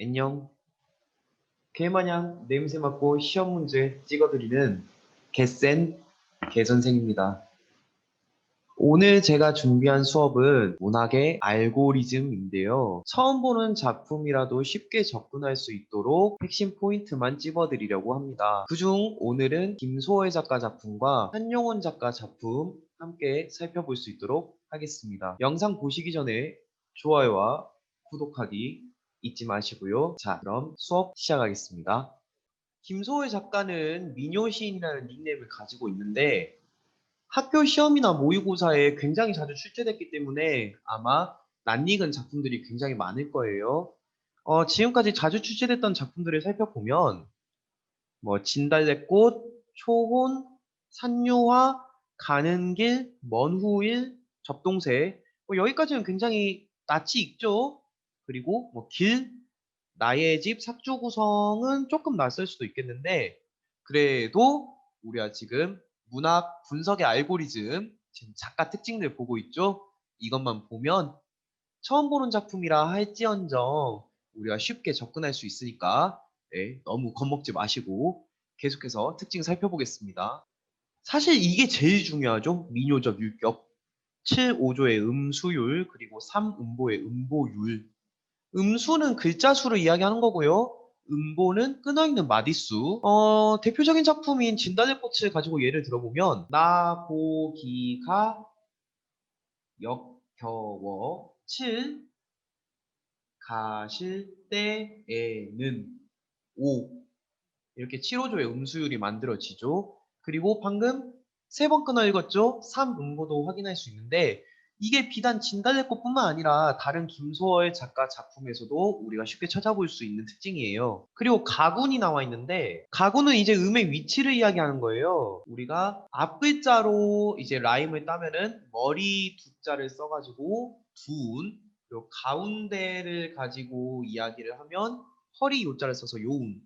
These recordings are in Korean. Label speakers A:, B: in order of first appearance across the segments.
A: 안녕. 개마냥 냄새 맡고 시험 문제 찍어드리는 개센 개선생입니다. 오늘 제가 준비한 수업은 문학의 알고리즘인데요. 처음 보는 작품이라도 쉽게 접근할 수 있도록 핵심 포인트만 찝어드리려고 합니다. 그중 오늘은 김소월 작가 작품과 한용운 작가 작품 함께 살펴볼 수 있도록 하겠습니다. 영상 보시기 전에 좋아요와 구독하기 잊지 마시고요. 자, 그럼 수업 시작하겠습니다. 김소월 작가는 민요 시인이라는 닉네임을 가지고 있는데 학교 시험이나 모의고사에 굉장히 자주 출제됐기 때문에 아마 낯익은 작품들이 굉장히 많을 거예요. 지금까지 자주 출제됐던 작품들을 살펴보면 진달래꽃, 초혼, 산유화, 가는 길, 먼 후일, 접동새 여기까지는 굉장히 낯이 익죠. 그리고 길, 나의 집, 삭주구성은 조금 낯설 수도 있겠는데 그래도 우리가 지금 문학 분석의 알고리즘 지금 작가 특징들 보고 있죠. 이것만 보면 처음 보는 작품이라 할지언정 우리가 쉽게 접근할 수 있으니까 너무 겁먹지 마시고 계속해서 특징 살펴보겠습니다. 사실 이게 제일 중요하죠. 민요적 율격. 7, 5조의 음수율 그리고 3음보의 음보율. 음수는 글자 수를 이야기하는 거고요. 음보는 끊어있는 마디수. 대표적인 작품인 진달래꽃을 가지고 예를 들어보면 나보기가 역겨워 7 가실 때에는 5 이렇게 7호조의 음수율이 만들어지죠. 그리고 방금 3번 끊어 읽었죠? 3음보도 확인할 수 있는데 이게 비단 진달래꽃뿐만 아니라 다른 김소월 작가 작품에서도 우리가 쉽게 찾아볼 수 있는 특징이에요. 그리고 가군이 나와 있는데 가군은 이제 음의 위치를 이야기하는 거예요. 우리가 앞글자로 이제 라임을 따면은 머리 두 자를 써가지고 두운 그리고 가운데를 가지고 이야기를 하면 허리 요자를 써서 요운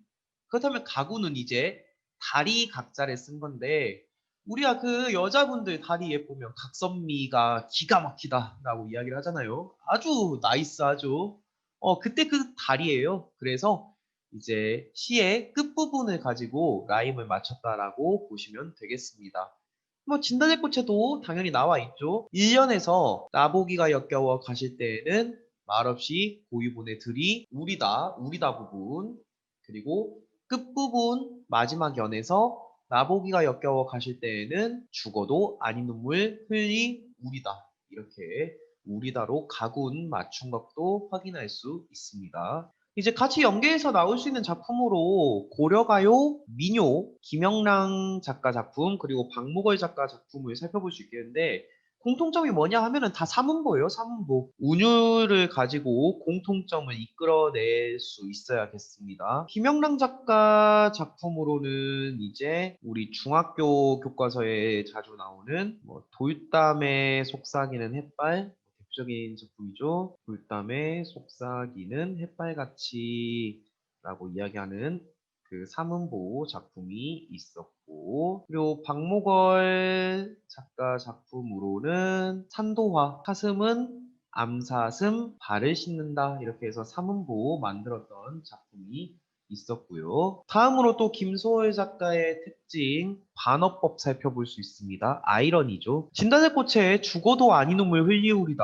A: 그렇다면 가구는 이제 다리 각자를 쓴 건데 우리가 그 여자분들 다리 예쁘면 각선미가 기가 막히다라고 이야기를 하잖아요. 아주 나이스하죠. 그때 그 다리예요. 그래서 이제 시의 끝부분을 가지고 라임을 맞췄다라고 보시면 되겠습니다. 진달래꽃에도 당연히 나와 있죠. 1년에서 나보기가 역겨워 가실 때에는 말없이 고유분의 들이 우리다, 우리다 부분 그리고 끝부분 마지막 연에서 나보기가 역겨워 가실 때에는 죽어도 아닌 눈물 흘리 우리다 이렇게 우리다로 가군 맞춘 것도 확인할 수 있습니다. 이제 같이 연계해서 나올 수 있는 작품으로 고려가요, 민요, 김영랑 작가 작품 그리고 박무걸 작가 작품을 살펴볼 수 있겠는데 공통점이 뭐냐 하면은 다 삼음보예요. 삼음보. 운율을 가지고 공통점을 이끌어낼 수 있어야겠습니다. 김영랑 작가 작품으로는 이제 우리 중학교 교과서에 자주 나오는 돌담에 속삭이는 햇발 대표적인 작품이죠. 돌담에 속삭이는 햇발같이 라고 이야기하는 그 삼음보 작품이 있었고 그리고 박목월 작가 작품으로는 산도화 사슴은 암사슴 발을 씻는다 이렇게 해서 삼음보 만들었던 작품이 있었고요. 다음으로 또 김소월 작가의 특징 반어법 살펴볼 수 있습니다. 아이러니죠. 진달래꽃에 죽어도 아닌 놈을 흘리우리다.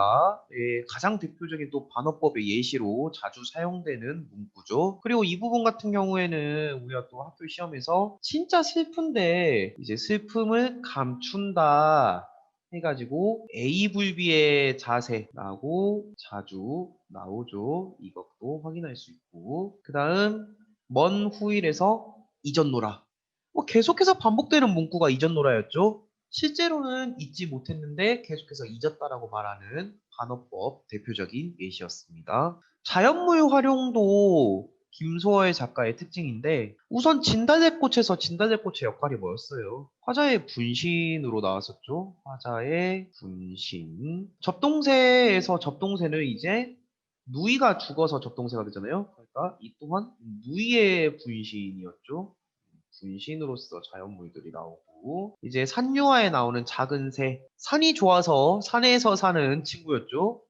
A: 가장 대표적인 또 반어법의 예시로 자주 사용되는 문구죠. 그리고 이 부분 같은 경우에는 우리가 또 학교 시험에서 진짜 슬픈데 이제 슬픔을 감춘다 해가지고 A불비의 자세라고 자주 나오죠. 이것도 확인할 수 있고 그 다음 먼 후일에서 잊었노라. 계속해서 반복되는 문구가 잊었노라였죠. 실제로는 잊지 못했는데 계속해서 잊었다라고 말하는 반어법 대표적인 예시였습니다. 자연물 활용도 김소월 작가의 특징인데 우선 진달래꽃에서 진달래꽃의 역할이 뭐였어요? 화자의 분신으로 나왔었죠. 화자의 분신. 접동새에서 접동새는 이제 누이가 죽어서 접동새가 되잖아요. 그러니까 이 또한 누이의 분신이었죠. 분신으로서 자연물들이 나오고 이제 산유화에 나오는 작은 새 산이 좋아서 산에서 사는 친구였죠.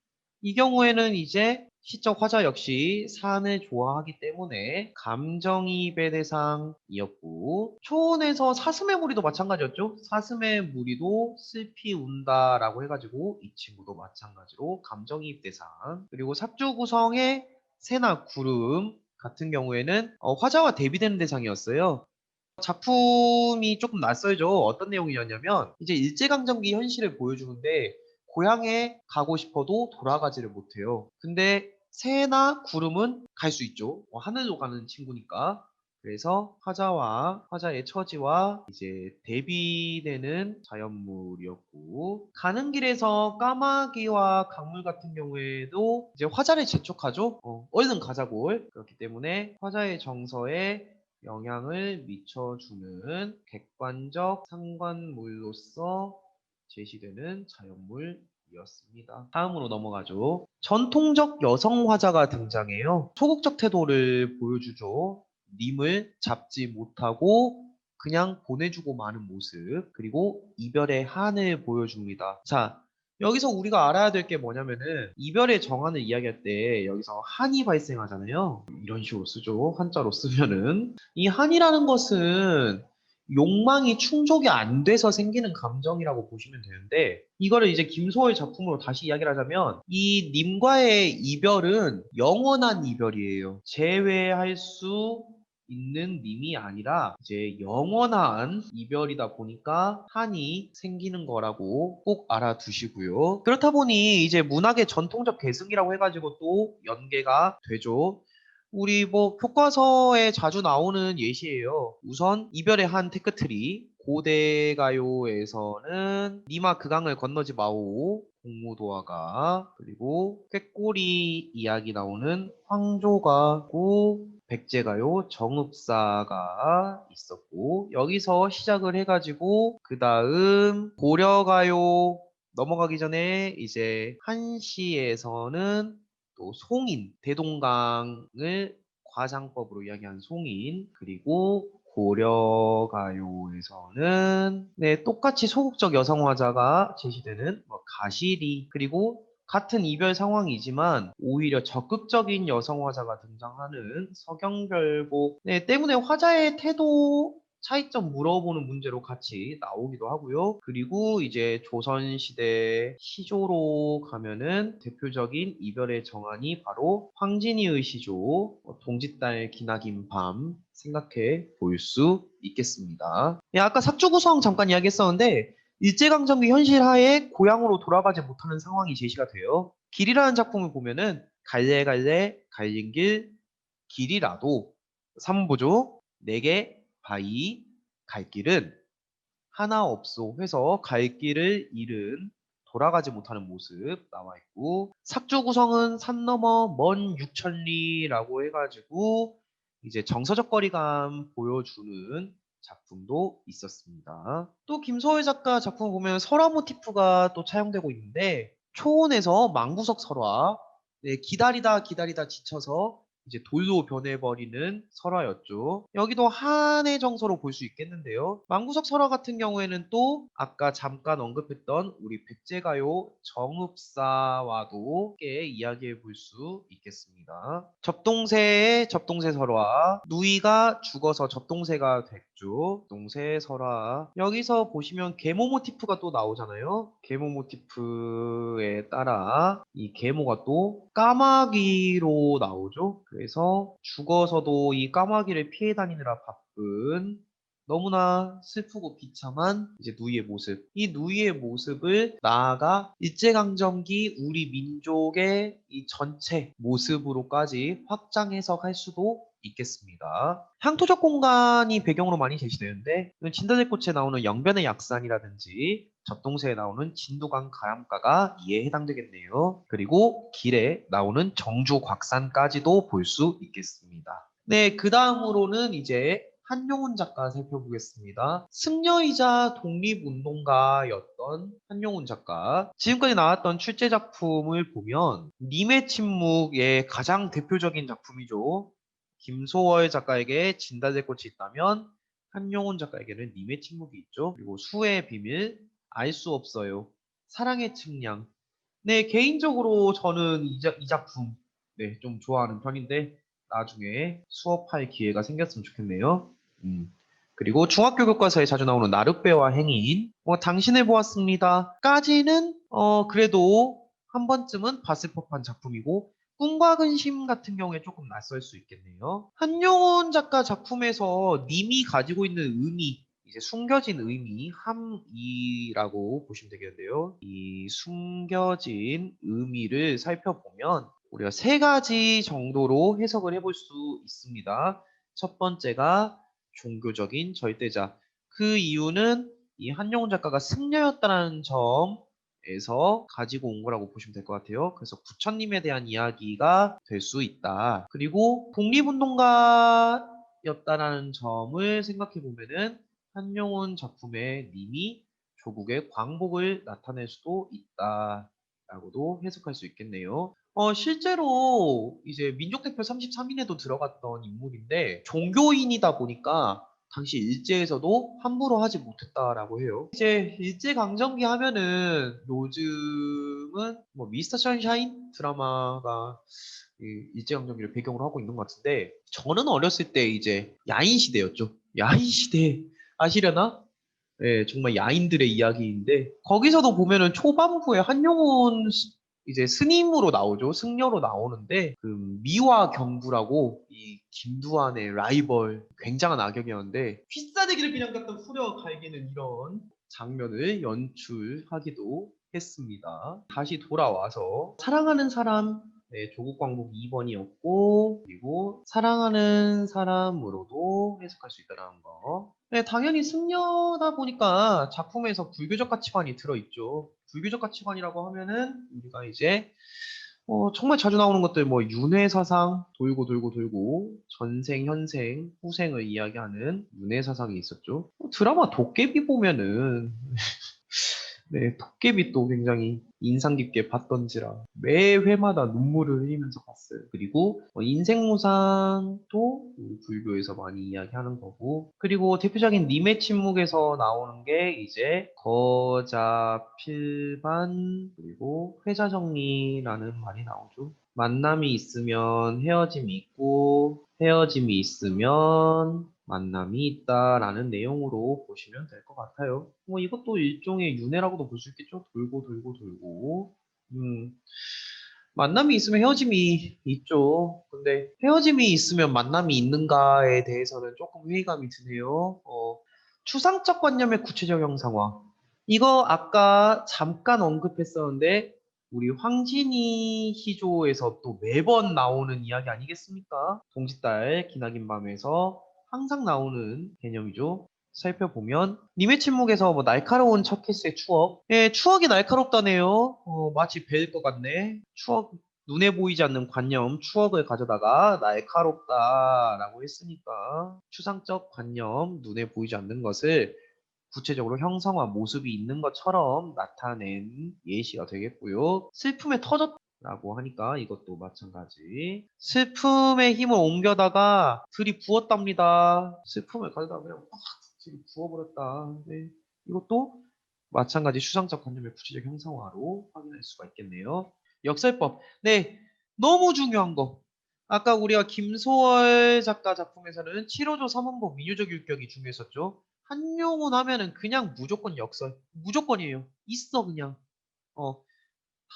A: 이 경우에는 이제 시적 화자 역시 산을 좋아하기 때문에 감정이입의 대상이었고, 초원에서 사슴의 무리도 마찬가지였죠. 사슴의 무리도 슬피 운다라고 해가지고 이 친구도 마찬가지로 감정이입 대상. 그리고 삭주 구성의 새나 구름 같은 경우에는 화자와 대비되는 대상이었어요. 작품이 조금 낯설죠. 어떤 내용이었냐면 이제 일제강점기 현실을 보여주는데 고향에 가고 싶어도 돌아가지를 못해요. 근데 새나 구름은 갈 수 있죠. 하늘로 가는 친구니까. 그래서 화자와 화자의 처지와 이제 대비되는 자연물이었고, 가는 길에서 까마귀와 강물 같은 경우에도 이제 화자를 재촉하죠. 얼른 가자고. 그렇기 때문에 화자의 정서에 영향을 미쳐주는 객관적 상관물로서 제시되는 자연물이었습니다. 다음으로 넘어가죠. 전통적 여성 화자가 등장해요. 소극적 태도를 보여주죠. 님을 잡지 못하고 그냥 보내주고 마는 모습, 그리고 이별의 한을 보여줍니다. 자, 여기서 우리가 알아야 될 게 뭐냐면은 이별의 정한을 이야기할 때 여기서 한이 발생하잖아요. 이런 식으로 쓰죠. 한자로 쓰면은. 이 한이라는 것은 욕망이 충족이 안 돼서 생기는 감정이라고 보시면 되는데, 이거를 이제 김소월 작품으로 다시 이야기를 하자면 이 님과의 이별은 영원한 이별이에요. 재회할 수 있는 님이 아니라 이제 영원한 이별이다 보니까 한이 생기는 거라고 꼭 알아두시고요. 그렇다 보니 이제 문학의 전통적 계승이라고 해가지고 또 연계가 되죠. 우리 뭐 교과서에 자주 나오는 예시예요. 우선 이별의 한 테크트리. 고대가요에서는 니마 그강을 건너지 마오, 공무도화가, 그리고 꾀꼬리 이야기 나오는 황조가고, 백제가요 정읍사가 있었고, 여기서 시작을 해가지고 그 다음 고려가요 넘어가기 전에 이제 한시에서는 또 송인, 대동강을 과장법으로 이야기한 송인, 그리고 고려가요에서는 네, 똑같이 소극적 여성 화자가 제시되는 뭐 가시리, 그리고 같은 이별 상황이지만 오히려 적극적인 여성 화자가 등장하는 서경별곡, 네, 때문에 화자의 태도 차이점 물어보는 문제로 같이 나오기도 하고요. 그리고 이제 조선시대 시조로 가면은 대표적인 이별의 정한이 바로 황진이의 시조, 동짓달 기나긴 밤 생각해 볼 수 있겠습니다. 예, 아까 삭주구성 잠깐 이야기했었는데 일제강점기 현실 하에 고향으로 돌아가지 못하는 상황이 제시가 돼요. 길이라는 작품을 보면은 갈래갈래 갈린 길 길이라도 3보죠. 내게 바이 갈 길은 하나 없소 해서 갈 길을 잃은 돌아가지 못하는 모습 나와 있고, 삭주 구성은 산 너머 먼 육천리라고 해가지고 이제 정서적 거리감 보여주는 작품도 있었습니다. 또 김소월 작가 작품 보면 설화 모티프가 또 차용되고 있는데, 초원에서 망구석 설화, 네, 기다리다 기다리다 지쳐서 이제 돌로 변해버리는 설화였죠. 여기도 한의 정서로 볼 수 있겠는데요. 망구석 설화 같은 경우에는 또 아까 잠깐 언급했던 우리 백제가요 정읍사와도 함께 이야기해 볼 수 있겠습니다. 접동새의 접동새 설화, 누이가 죽어서 접동새가 됐죠. 접동새 설화. 여기서 보시면 계모 모티프가 또 나오잖아요. 계모 모티프에 따라 이 계모가 또 까마귀로 나오죠. 그래서 죽어서도 이 까마귀를 피해 다니느라 바쁜 너무나 슬프고 비참한 이제 누이의 모습. 이 누이의 모습을 나아가 일제강점기 우리 민족의 이 전체 모습으로까지 확장 해석할 수도 있겠습니다. 향토적 공간이 배경으로 많이 제시되는데 진달래꽃에 나오는 영변의 약산이라든지 접동새에 나오는 진두강 가람가가 이에 해당되겠네요. 그리고 길에 나오는 정주 곽산까지도 볼 수 있겠습니다. 네, 그 다음으로는 이제 한용운 작가 살펴보겠습니다. 승려이자 독립운동가였던 한용운 작가. 지금까지 나왔던 출제 작품을 보면 님의 침묵의 가장 대표적인 작품이죠. 김소월 작가에게 진달래꽃이 있다면 한용운 작가에게는 님의 침묵이 있죠. 그리고 수의 비밀, 알 수 없어요. 사랑의 측량, 네, 개인적으로 저는 이 작품 네, 좀 좋아하는 편인데 나중에 수업할 기회가 생겼으면 좋겠네요. 음. 그리고 중학교 교과서에 자주 나오는 나룻배와 행인 당신을 보았습니다. 까지는 그래도 한 번쯤은 봤을 법한 작품이고 꿈과 근심 같은 경우에 조금 낯설 수 있겠네요. 한용운 작가 작품에서 님이 가지고 있는 의미 이제 숨겨진 의미, 함이라고 보시면 되겠는데요. 이 숨겨진 의미를 살펴보면 우리가 세 가지 정도로 해석을 해볼 수 있습니다. 첫 번째가 종교적인 절대자. 그 이유는 이 한용운 작가가 승려였다는 점에서 가지고 온 거라고 보시면 될 것 같아요. 그래서 부처님에 대한 이야기가 될 수 있다. 그리고 독립운동가였다라는 점을 생각해 보면은 한용운 작품의 님이 조국의 광복을 나타낼 수도 있다라고도 해석할 수 있겠네요. 실제로 이제 민족대표 33인에도 들어갔던 인물인데 종교인이다 보니까 당시 일제에서도 함부로 하지 못했다라고 해요. 이제 일제강점기 하면은 요즘은 뭐 미스터 선샤인 드라마가 이 일제강점기를 배경으로 하고 있는 것 같은데 저는 어렸을 때 이제 야인 시대였죠. 야인 시대 아시려나? 예, 정말 야인들의 이야기인데 거기서도 보면은 초반부에 한용운 이제 스님으로 나오죠. 승려로 나오는데 그 미화 경부라고 이 김두한의 라이벌 굉장한 악역이었는데 필사대기를 그냥 갖다 후려 갈기는 이런 장면을 연출하기도 했습니다. 다시 돌아와서 사랑하는 사람 네, 조국 광복 2번이었고 그리고 사랑하는 사람으로도 해석할 수 있다는 거. 네, 당연히 승려다 보니까 작품에서 불교적 가치관이 들어있죠. 불교적 가치관이라고 하면은 우리가 이제 정말 자주 나오는 것들 뭐 윤회사상 돌고 돌고 돌고 전생, 현생, 후생을 이야기하는 윤회사상이 있었죠. 드라마 도깨비 보면은 네, 도깨비도 굉장히 인상 깊게 봤던지라 매 회마다 눈물을 흘리면서 봤어요. 그리고 인생무상도 불교에서 많이 이야기하는 거고 그리고 대표적인 님의 침묵에서 나오는 게 이제 거자필반 그리고 회자정리라는 말이 나오죠. 만남이 있으면 헤어짐이 있고 헤어짐이 있으면 만남이 있다라는 내용으로 보시면 될 것 같아요. 뭐 이것도 일종의 윤회라고도 볼 수 있겠죠. 돌고 돌고 돌고. 만남이 있으면 헤어짐이 있죠. 근데 헤어짐이 있으면 만남이 있는가에 대해서는 조금 회의감이 드네요. 추상적 관념의 구체적 형상화. 이거 아까 잠깐 언급했었는데 우리 황진이 희조에서 또 매번 나오는 이야기 아니겠습니까? 동짓달 기나긴 밤에서 항상 나오는 개념이죠. 살펴보면 님의 침묵에서 뭐 날카로운 첫 키스의 추억. 예, 추억이 날카롭다네요. 마치 배일 것 같네. 추억 눈에 보이지 않는 관념, 추억을 가져다가 날카롭다라고 했으니까 추상적 관념, 눈에 보이지 않는 것을 구체적으로 형상화 모습이 있는 것처럼 나타낸 예시가 되겠고요. 슬픔에 터졌다고 하니까 이것도 마찬가지. 슬픔의 힘을 옮겨다가 들이부었답니다. 슬픔을 가져다 그냥 막 들이부어버렸다. 네. 이것도 마찬가지 추상적 관념의 구체적 형상화로 확인할 수가 있겠네요. 역설법. 네. 너무 중요한 거. 아까 우리가 김소월 작가 작품에서는 7호조 3원법 민유적 율격이 중요했었죠. 한용운 하면은 그냥 무조건 역설. 무조건이에요. 있어 그냥. 어.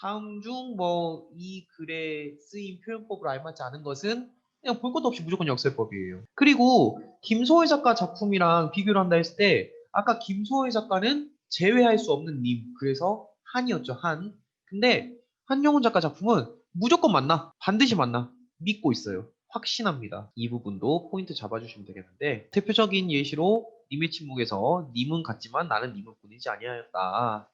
A: 다음 중 뭐 이 글에 쓰인 표현법으로 알맞지 않은 것은 그냥 볼 것도 없이 무조건 역설법이에요. 그리고 김소월 작가 작품이랑 비교를 한다 했을 때 아까 김소월 작가는 제외할 수 없는 님. 그래서 한이었죠. 한. 근데 한용운 작가 작품은 무조건 맞나? 반드시 맞나? 믿고 있어요. 확신합니다. 이 부분도 포인트 잡아주시면 되겠는데 대표적인 예시로 님의 침묵에서 님은 같지만 나는 님은 뿐이지 아니하였다.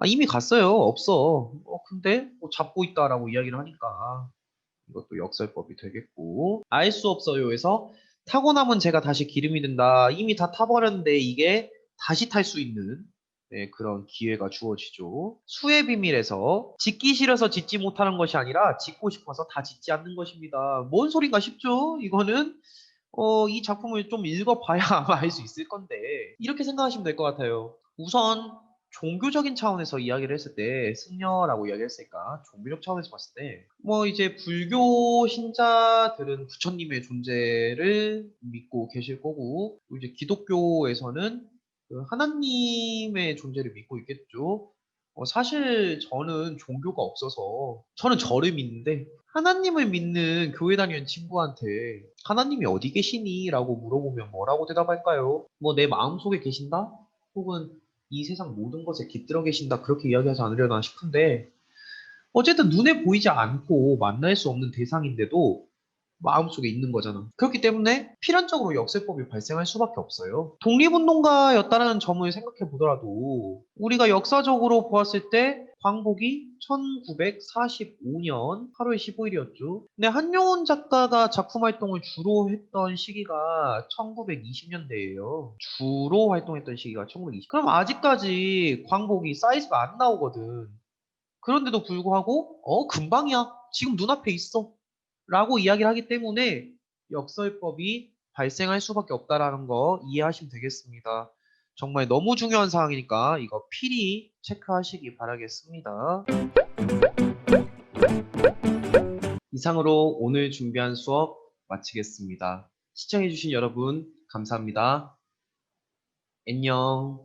A: 이미 갔어요. 없어. 근데 뭐 잡고 있다라고 이야기를 하니까 이것도 역설법이 되겠고 알 수 없어요에서 타고 남은 제가 다시 기름이 된다. 이미 다 타버렸는데 이게 다시 탈 수 있는 네, 그런 기회가 주어지죠. 수의 비밀에서 짓기 싫어서 짓지 못하는 것이 아니라 짓고 싶어서 다 짓지 않는 것입니다. 뭔 소린가 싶죠? 이거는 이 작품을 좀 읽어봐야 아마 알 수 있을 건데 이렇게 생각하시면 될 것 같아요. 우선 종교적인 차원에서 이야기를 했을 때 승려라고 이야기했으니까 종교적 차원에서 봤을 때 뭐 이제 불교 신자들은 부처님의 존재를 믿고 계실 거고 이제 기독교에서는 그 하나님의 존재를 믿고 있겠죠. 사실 저는 종교가 없어서 저는 저를 믿는데 하나님을 믿는 교회 다니는 친구한테 하나님이 어디 계시니? 라고 물어보면 뭐라고 대답할까요? 뭐 내 마음속에 계신다? 혹은 이 세상 모든 것에 깃들어 계신다 그렇게 이야기하지 않으려나 싶은데 어쨌든 눈에 보이지 않고 만날 수 없는 대상인데도 마음속에 있는 거잖아. 그렇기 때문에 필연적으로 역설법이 발생할 수밖에 없어요. 독립운동가였다는 점을 생각해 보더라도 우리가 역사적으로 보았을 때 광복이 1945년 8월 15일이었죠. 근데 한용운 작가가 작품 활동을 주로 했던 시기가 1920년대예요. 주로 활동했던 시기가 1920. 그럼 아직까지 광복이 사이즈가 안 나오거든. 그런데도 불구하고 금방이야. 지금 눈앞에 있어. 라고 이야기를 하기 때문에 역설법이 발생할 수밖에 없다라는 거 이해하시면 되겠습니다. 정말 너무 중요한 사항이니까 이거 필히 체크하시기 바라겠습니다. 이상으로 오늘 준비한 수업 마치겠습니다. 시청해주신 여러분 감사합니다. 안녕.